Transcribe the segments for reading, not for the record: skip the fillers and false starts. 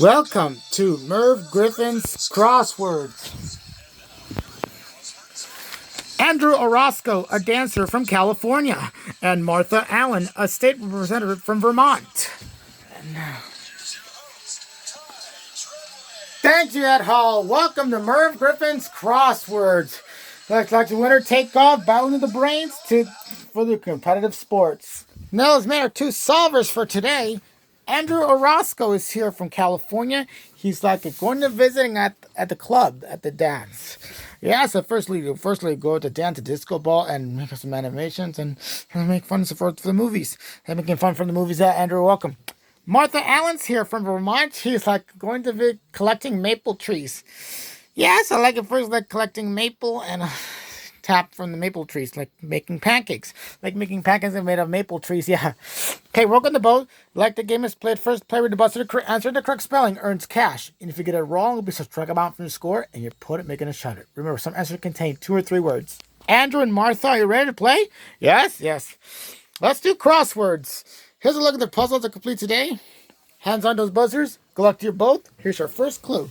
Welcome to Merv Griffin's Crosswords. Andrew Orozco, a dancer from California, and Martha Allen, a state representative from Vermont. Thank you, Ed Hall. Welcome to Merv Griffin's Crosswords. Like the winner take off, battling of the brains for the competitive sports. Now, let's make our two solvers for today. Andrew Orozco is here from California. He's going to visiting at the club, at the dance. Yeah, so firstly go to dance, to disco ball, and make some animations and make fun for the movies. And making fun from the movies. Andrew, welcome. Martha Allen's here from Vermont. She's going to be collecting maple trees. Yes, I collecting maple and tap from the maple trees, making pancakes. Making pancakes made of maple trees, yeah. Okay, welcome to boat. Like the game is played first, player with the buzzer to answer the correct spelling earns cash. And if you get it wrong, it'll be subtracted amount from the score, and you put it making a shot at. Remember, some answers contain 2 or 3 words. Andrew and Martha, are you ready to play? Yes. Let's do crosswords. Here's a look at the puzzle to complete today. Hands on those buzzers. Good luck to you both. Here's your first clue.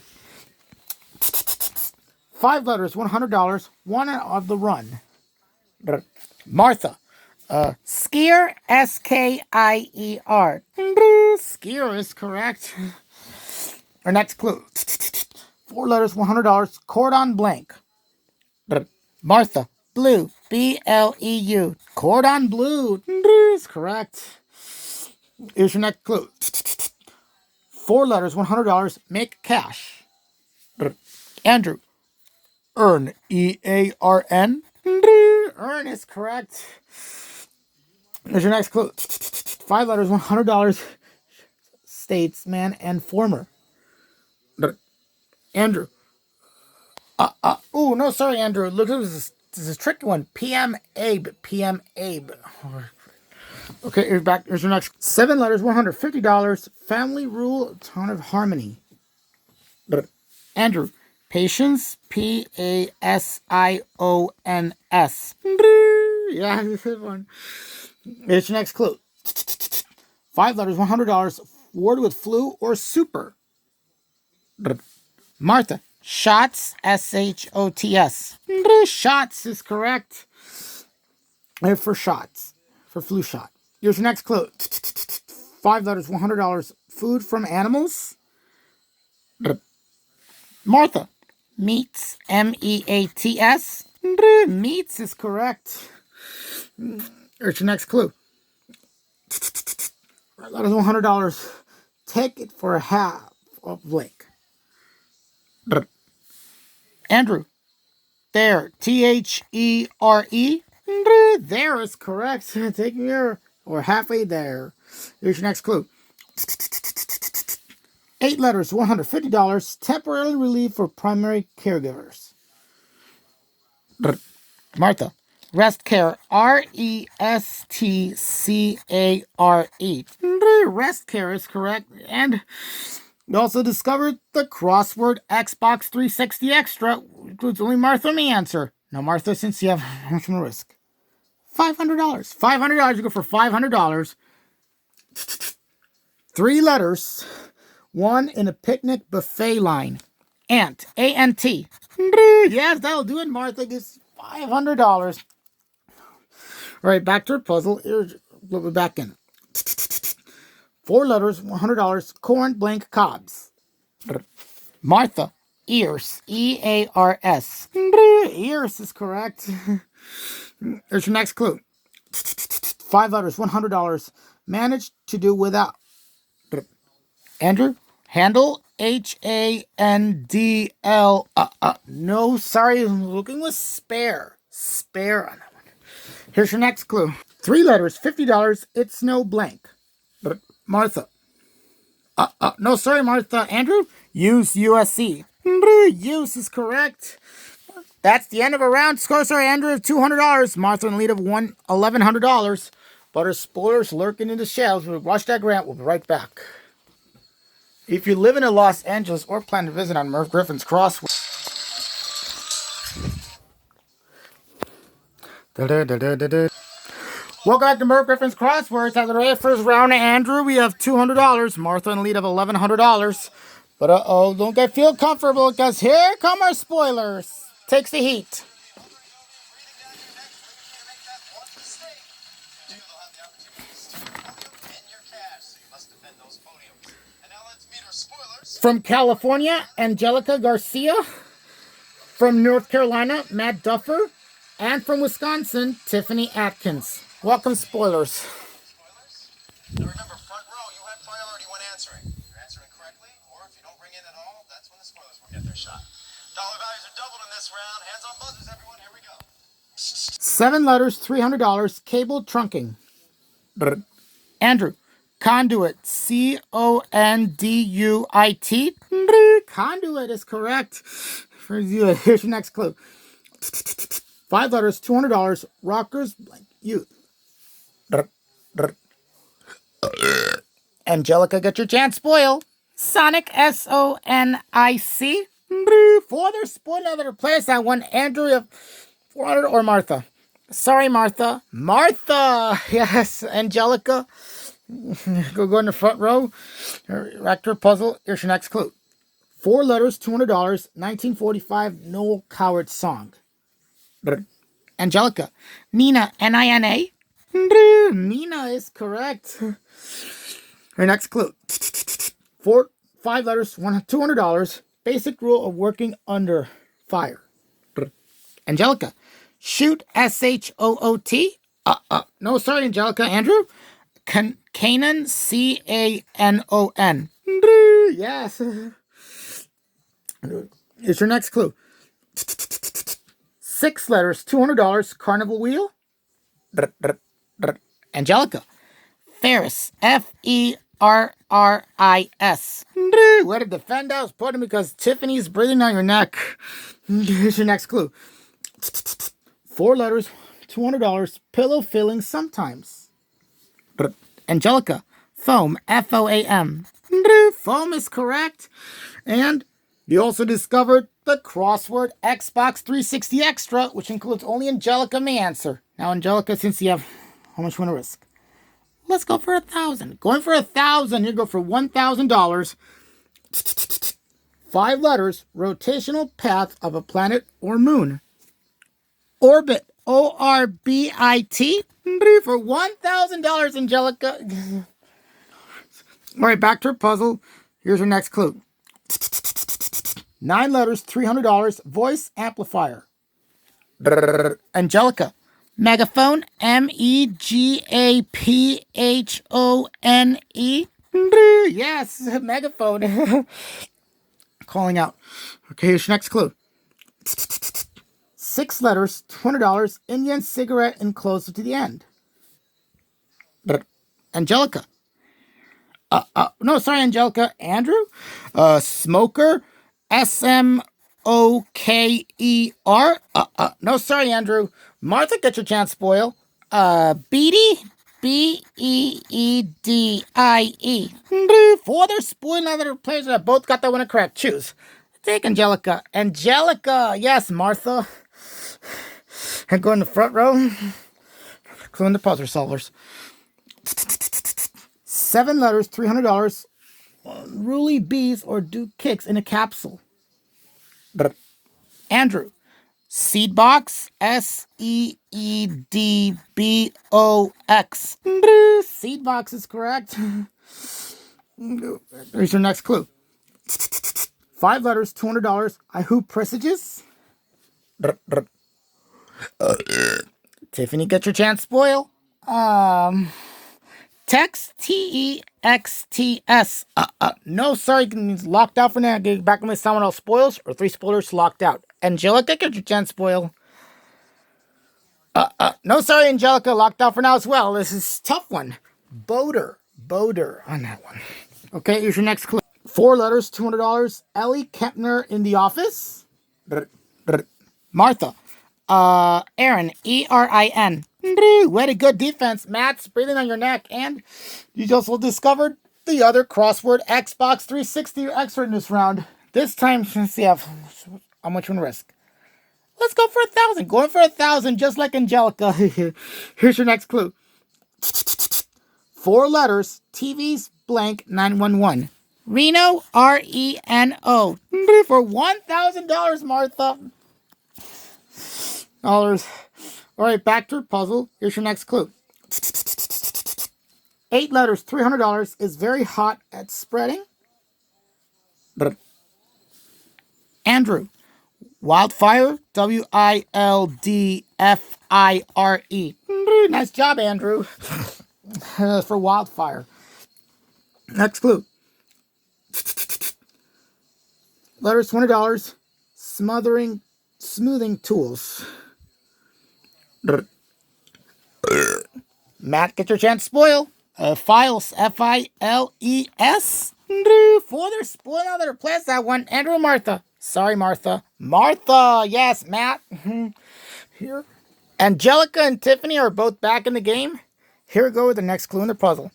5 letters, $100, one of the run. Martha. Skier, Skier. Skier is correct. Our next clue. 4 letters, $100, cordon blank. Martha. Blue, Bleu. Cordon bleu is correct. Here's your next clue. 4 letters, $100, make cash. Andrew. Earn, EARN. Earn is correct. Here's your next clue. 5 letters, $100, statesman and former. Andrew. No, sorry, Andrew. Look, this is a tricky one. PM Abe. Okay, here's back. Here's your next. 7 letters, $150, family rule, ton of harmony. Andrew. Patience, Pasions. Yeah, this is one. Here's your next clue. 5 letters, $100, word with flu or super. Martha. Shots, SHOTS. Shots is correct. For shots, for flu shot. Here's your next clue. 5 letters, $100, food from animals. Martha. Meats, MEATS. Meats is correct. Here's your next clue. $100. Take it for a half of lake. Andrew. There. THERE. There is correct. Take me here or halfway there. Here's your next clue. 8 letters, $150, temporarily relief for primary caregivers. Martha. Rest care, RESTCARE. Rest care is correct. And you also discovered the crossword Xbox 360 Extra, includes only Martha and me answer. Now, Martha, since you have how much more risk? $500. $500, you go for $500. 3 letters. 1 in a picnic buffet line. Ant, A-N-T. Yes, that'll do it, Martha. Gets $500. All right, back to our puzzle. We'll be back in. 4 letters, $100, corn blank cobs. Martha. Ears, EARS. Ears is correct. Here's your next clue. 5 letters, $100, managed to do without. Andrew. Handle, HANDL. No, sorry, I'm looking with spare. Spare on that one. Here's your next clue. 3 letters, $50, it's no blank. Martha. No, sorry, Martha. Andrew. Use, USC. Use is correct. That's the end of a round. Score, sorry, Andrew, $200. Martha in the lead of $1,100. But her spoilers lurking in the shelves. We'll watch that grant. We'll be right back. If you live in Los Angeles or plan to visit on Merv Griffin's Crossword. Welcome back to Merv Griffin's Crosswords. After the first round, Andrew, we have $200. Martha in the lead of $1,100. But uh-oh, don't get feel comfortable because here come our spoilers. Takes the heat. From California, Angelica Garcia. From North Carolina, Matt Duffer. And from Wisconsin, Tiffany Atkins. Welcome, spoilers. Now remember, front row, you have priority when answering. If you're answering correctly, or if you don't bring in at all, that's when the spoilers will get their shot. Dollar values are doubled in this round. Hands on buzzers, everyone. Here we go. 7 letters, $300. Cable trunking. Andrew. Conduit. C-O-N-D-U-I-T. Conduit is correct. Here's your next clue. 5 letters, $200. Rockers blank youth. Angelica, get your chance. Spoil. Sonic, S-O-N-I-C. For their spoil another place, that one. Andrew, 400 or Martha. Sorry, Martha. Martha! Yes, Angelica. Go in the front row. Rector puzzle. Here's your next clue. 4 letters, $200. 1945 Noel Coward song. Angelica. Nina, N-I-N-A. Nina is correct. Your next clue. 5 letters, $200. Basic rule of working under fire. Angelica. Shoot, S-H-O-O-T. No, sorry, Angelica. Andrew. Canon, C-A-N-O-N. Yes. Here's your next clue. 6 letters, $200. Carnival wheel. Angelica. Ferris, F-E-R-R-I-S. Way to defend us, putting because Tiffany's breathing on your neck. Here's your next clue. 4 letters, $200. Pillow filling sometimes. Angelica. Foam, F-O-A-M. Foam is correct. And you also discovered the crossword Xbox 360 Extra, which includes only Angelica may answer. Now, Angelica, since you have, how much you want to risk? Let's go for 1,000. Going for 1,000, you go for $1,000. 5 letters, rotational path of a planet or moon. Orbit, O-R-B-I-T. For $1,000, Angelica. All right, back to our puzzle. Here's your next clue. 9 letters, $300. Voice amplifier. Angelica. Megaphone, M-E-G-A-P-H-O-N-E. Yes, megaphone. Calling out. Okay, here's your next clue. 6 letters, $200. Indian cigarette enclosed to the end. Angelica. No, sorry, Angelica. Andrew. Smoker. S-M-O-K-E-R. No, sorry, Andrew. Martha, get your chance, spoil. Beatty. B-E-E-D-I-E. For their spoil other players that both got that one correct. Choose. Take Angelica. Angelica. Yes, Martha. And go in the front row. Clue in the puzzle solvers. 7 letters, $300. Ruly bees or do kicks in a capsule. Andrew. Seed box. S-E-E-D-B-O-X. Seed box is correct. Here's your next clue. 5 letters, $200. I hoop presages. Tiffany, get your chance, spoil. Text, T-E-X-T-S. No, sorry, it means locked out for now. Get back with someone else spoils or 3 spoilers locked out. Angelica, get your chance, spoil. No, sorry, Angelica, locked out for now as well. This is a tough one. Boater on that one. Okay, here's your next clue. 4 letters, $200. Ellie Kempner in the office. Martha. Aaron, E-R-I-N. Way to good defense. Matt's breathing on your neck. And you also discovered the other crossword Xbox 360 extra in this round. This time, let's see how much you want to risk. Let's go for 1,000. Going for 1,000, just like Angelica. Here's your next clue. 4 letters, TV's blank 911. 4 letters, $200. 11 letters, $200. Ellie Kempner in the office. Martha. Aaron, E-R-I-N. Way to good defense. Matt's breathing on your neck. And you also discovered the other crossword Xbox 360 extra in this round. This time, let's see how much you want to risk. Let's go for 1,000. Going for 1,000, just like Angelica. Here's your next clue. 4 letters, TV's blank 911. Reno, Reno. For $1,000, Martha. Dollars. All right, back to the puzzle. Here's your next clue. 8 letters, $300, is very hot at spreading. Andrew. Wildfire, Wildfire. Nice job, Andrew. For wildfire. Next clue. Letters, $20. Smoothing tools. Matt, get your chance to spoil. Files, Files. For their spoil another place that one. Andrew and Martha. Sorry, Martha. Martha, yes, Matt. Here. Angelica and Tiffany are both back in the game. Here we go with the next clue in the puzzle.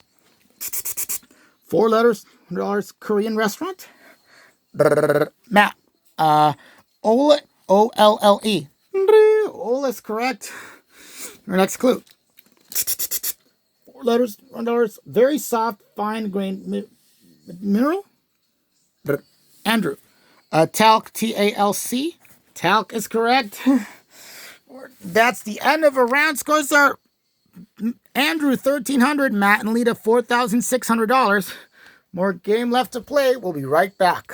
4 letters, $100, Korean restaurant. Matt. Olle, Olle. Olle is correct. Your next clue. 4 letters, $1, very soft, fine grained mineral. Andrew. Talc, Talc. Talc is correct. That's the end of a round. Scores are Andrew, $1,300. Matt and Lita, $4,600. More game left to play. We'll be right back.